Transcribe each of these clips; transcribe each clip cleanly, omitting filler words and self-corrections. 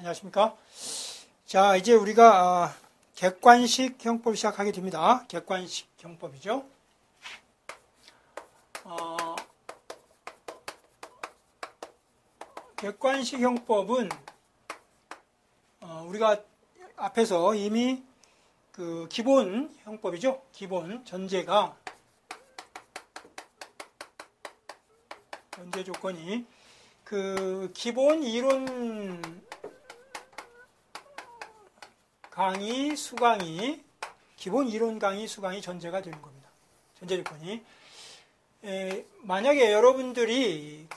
안녕하십니까. 자, 이제 우리가 객관식 형법 시작하게 됩니다. 객관식 형법이죠. 객관식 형법은 우리가 앞에서 이미 그 기본 형법이죠. 기본 전제 조건이 그 기본 이론 강의, 수강의, 기본 이론 강의, 수강의 전제가 되는 겁니다. 전제 조건이. 만약에 여러분들이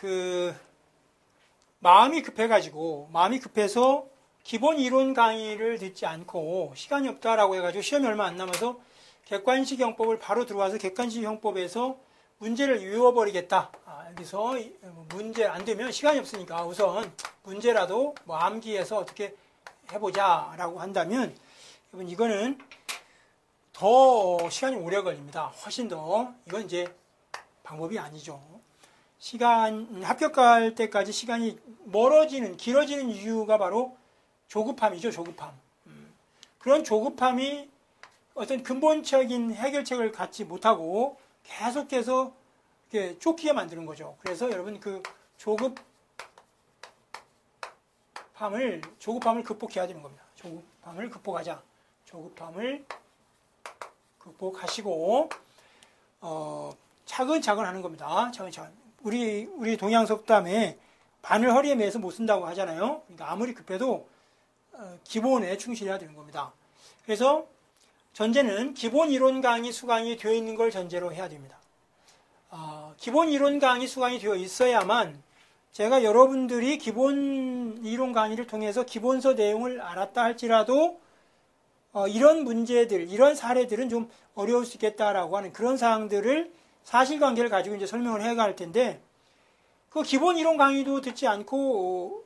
마음이 급해서 기본 이론 강의를 듣지 않고 시간이 없다라고 해가지고 시험이 얼마 안 남아서 객관식 형법을 바로 들어와서 객관식 형법에서 문제를 외워버리겠다. 여기서 문제 안 되면 시간이 없으니까 우선 문제라도 암기해서 어떻게 해보자라고 한다면 여러분 이거는 더 시간이 오래 걸립니다. 훨씬 더. 이건 이제 방법이 아니죠. 합격할 때까지 시간이 길어지는 이유가 바로 조급함이죠. 조급함. 그런 조급함이 어떤 근본적인 해결책을 갖지 못하고 계속해서 이렇게 쫓기게 만드는 거죠. 그래서 여러분 그 조급함을 극복해야 되는 겁니다. 조급함을 극복하자. 조급함을 극복하시고 차근차근 하는 겁니다. 차근차근. 우리 동양속담에 바늘 허리에 매서 못 쓴다고 하잖아요. 그러니까 아무리 급해도 기본에 충실해야 되는 겁니다. 그래서 전제는 기본 이론 강의, 수강이 되어 있는 걸 전제로 해야 됩니다. 기본 이론 강의, 수강이 되어 있어야만 제가 여러분들이 기본 이론 강의를 통해서 기본서 내용을 알았다 할지라도 이런 문제들, 이런 사례들은 좀 어려울 수 있겠다라고 하는 그런 사항들을 사실관계를 가지고 이제 설명을 해야 할 텐데 그 기본 이론 강의도 듣지 않고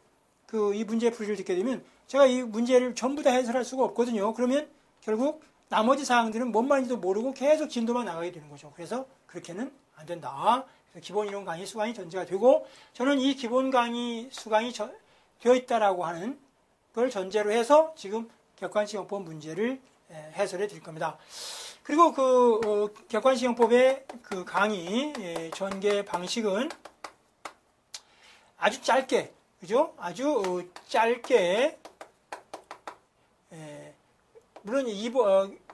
이 문제 풀이를 듣게 되면 제가 이 문제를 전부 다 해설할 수가 없거든요. 그러면 결국 나머지 사항들은 뭔 말인지도 모르고 계속 진도만 나가게 되는 거죠. 그래서 그렇게는 안 된다. 그래서 기본 이론 강의, 수강이 전제가 되고 저는 이 기본 강의, 수강이 되어 있다라고 하는 걸 전제로 해서 지금 객관식 형법 문제를 해설해 드릴 겁니다. 그리고 객관식 형법의 그 강의 전개 방식은 아주 짧게, 그죠? 아주 짧게, 물론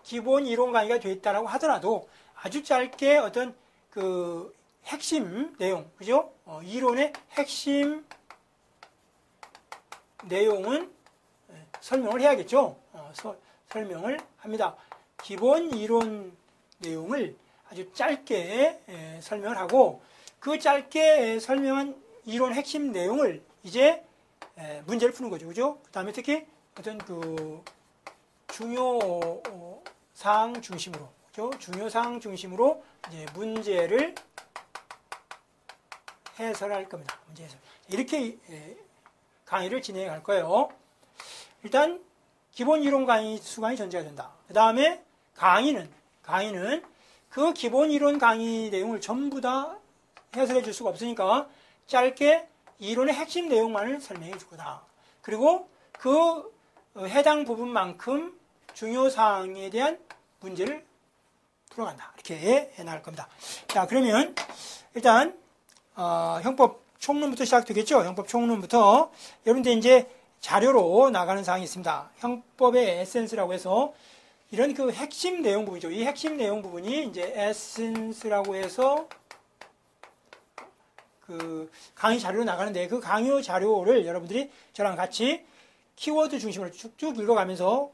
기본 이론 강의가 되어 있다라고 하더라도 아주 짧게 어떤 그 핵심 내용, 그죠? 이론의 핵심 내용은 설명을 해야겠죠? 설명을 합니다. 기본 이론 내용을 아주 짧게 설명을 하고 그 짧게 설명한 이론 핵심 내용을 이제 문제를 푸는 거죠. 그죠? 그 다음에 특히 어떤 중요사항 중심으로, 그죠? 중요사항 중심으로 이제 문제를 해설할 겁니다. 문제 해설. 이렇게 강의를 진행해 갈 거예요. 일단 기본 이론 강의, 수강이 전제가 된다. 그 다음에 강의는 그 기본 이론 강의 내용을 전부 다 해설해 줄 수가 없으니까 짧게 이론의 핵심 내용만을 설명해 줄 거다. 그리고 그 해당 부분만큼 중요사항에 대한 문제를 풀어간다. 이렇게 해나갈 겁니다. 자, 그러면 일단 형법 총론부터 시작되겠죠? 형법 총론부터 여러분들 이제 자료로 나가는 사항이 있습니다. 형법의 에센스라고 해서 이런 그 핵심 내용 부분이죠. 이 핵심 내용 부분이 이제 에센스라고 해서 그 강의 자료로 나가는데 그 강의 자료를 여러분들이 저랑 같이 키워드 중심으로 쭉쭉 읽어가면서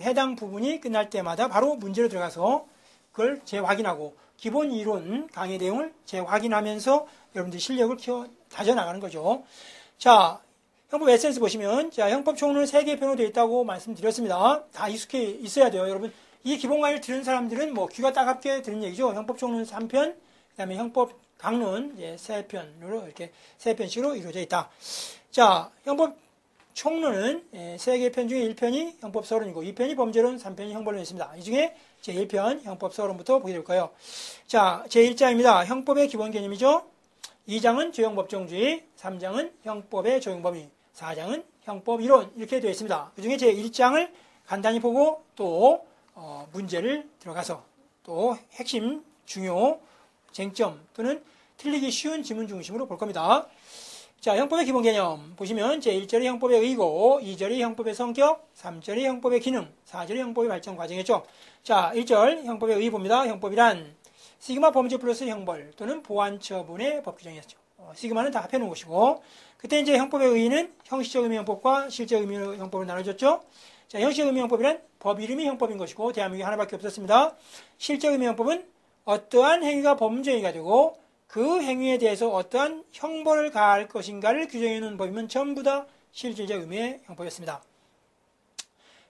해당 부분이 끝날 때마다 바로 문제로 들어가서 그걸 재확인하고 기본 이론 강의 내용을 재확인하면서 여러분들이 실력을 다져나가는 거죠. 자, 형법 에센스 보시면 자, 형법 총론은 3개의 편으로 되어 있다고 말씀드렸습니다. 다 익숙해 있어야 돼요. 여러분 이 기본 강의를 들은 사람들은 귀가 따갑게 들은 얘기죠. 형법 총론 3편, 그 다음에 형법 강론 3편으로 이렇게 3편씩으로 이루어져 있다. 자, 형법 총론은 3개의 편 중에 1편이 형법서론이고 2편이 범죄론, 3편이 형법론이었습니다. 이 중에 제1편 형법서론부터 보게 될 거예요. 자, 제1장입니다. 형법의 기본 개념이죠. 2장은 조형법정주의, 3장은 형법의 적용범위, 4장은 형법 이론 이렇게 되어 있습니다. 그 중에 제 1장을 간단히 보고 또 문제를 들어가서 또 핵심, 중요, 쟁점 또는 틀리기 쉬운 지문 중심으로 볼 겁니다. 자, 형법의 기본 개념 보시면 제1절이 형법의 의고, 2절이 형법의 성격, 3절이 형법의 기능, 4절이 형법의 발전 과정이죠. 자, 1절 형법의 의 봅니다. 형법이란 시그마 범죄 플러스 형벌 또는 보완 처분의 법 규정이었죠. 시그마는 다 합해놓은 것이고, 그때 이제 형법의 의의는 형식적 의미 형법과 실적 의미 형법을 나눠줬죠. 자, 형식적 의미 형법이란 법 이름이 형법인 것이고, 대한민국에 하나밖에 없었습니다. 실적 의미 형법은 어떠한 행위가 범죄가 되고, 그 행위에 대해서 어떠한 형벌을 가할 것인가를 규정해 놓은 법이면 전부 다 실질적 의미의 형법이었습니다.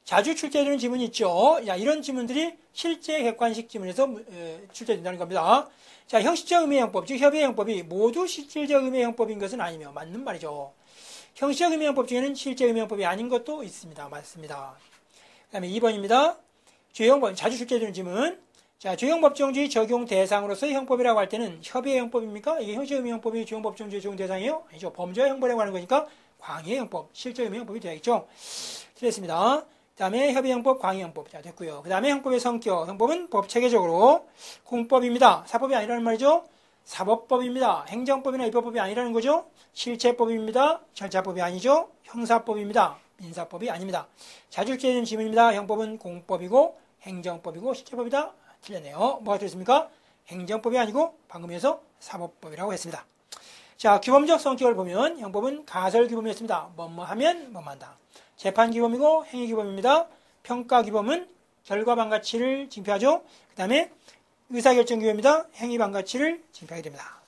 자주 출제되는 지문이 있죠. 자, 이런 지문들이 실제 객관식 지문에서 출제된다는 겁니다. 자, 형식적 의미의 형법, 즉 협의의 형법이 모두 실질적 의미의 형법인 것은 아니며 맞는 말이죠. 형식적 의미의 형법 중에는 실제 의미의 형법이 아닌 것도 있습니다. 맞습니다. 그 다음에 2번입니다. 죄형법, 자주 출제되는 지문. 자, 죄형법정주의 적용 대상으로서의 형법이라고 할 때는 협의의 형법입니까? 이게 형식적 의미의 형법이 죄형법정주의 적용 대상이에요? 아니죠. 범죄와 형벌에 관한 거니까 광의의 형법, 실적 의미의 형법이 되어야겠죠. 틀렸습니다. 그 다음에 협의형법, 광의형법. 자, 됐고요. 그 다음에 형법의 성격. 형법은 법 체계적으로 공법입니다. 사법이 아니라는 말이죠. 사법법입니다. 행정법이나 입법법이 아니라는 거죠. 실체법입니다. 절차법이 아니죠. 형사법입니다. 민사법이 아닙니다. 자주 출제되는 지문입니다. 형법은 공법이고 행정법이고 실체법이다. 틀렸네요. 뭐가 틀렸습니까? 행정법이 아니고 방금에서 사법법이라고 했습니다. 자, 규범적 성격을 보면 형법은 가설규범이었습니다. 뭐뭐 하면 뭐뭐 한다. 재판규범이고 행위규범입니다. 평가규범은 결과반가치를 징표하죠. 그 다음에 의사결정규범입니다. 행위반가치를 징표하게 됩니다.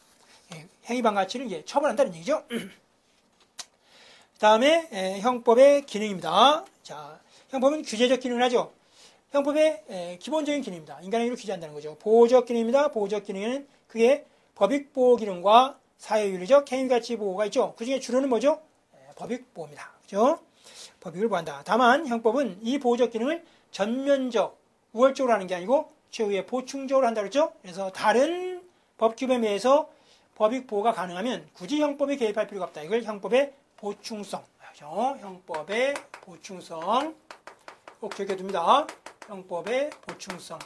행위반가치를 이제 처벌한다는 얘기죠. 그 다음에 형법의 기능입니다. 자, 형법은 규제적 기능을 하죠. 형법의 기본적인 기능입니다. 인간의 행위를 규제한다는 거죠. 보호적 기능입니다. 보호적 기능에는 그게 법익보호 기능과 사회윤리적 행위가치 보호가 있죠. 그 중에 주로는 뭐죠? 법익보호입니다. 그죠? 법익을 보호한다. 다만 형법은 이 보호적 기능을 전면적, 우월적으로 하는 게 아니고 최후에 보충적으로 한다고 했죠. 그래서 다른 법규범에 의해서 법익보호가 가능하면 굳이 형법에 개입할 필요가 없다. 이걸 형법의 보충성. 그죠? 형법의 보충성. 꼭 기억해둡니다. 형법의 보충성.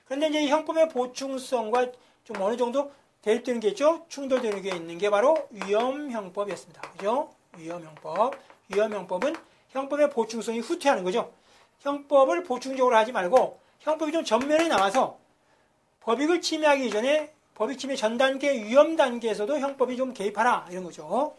그런데 이제 이 형법의 보충성과 좀 어느 정도 대립되는 게 있죠? 충돌되는 게 있는 게 바로 위헌형법이었습니다. 그죠? 위헌형법. 위헌형법은 형법의 보충성이 후퇴하는 거죠. 형법을 보충적으로 하지 말고 형법이 좀 전면에 나와서 법익을 침해하기 이전에 법익 침해 전 단계, 위헌 단계에서도 형법이 좀 개입하라. 이런 거죠.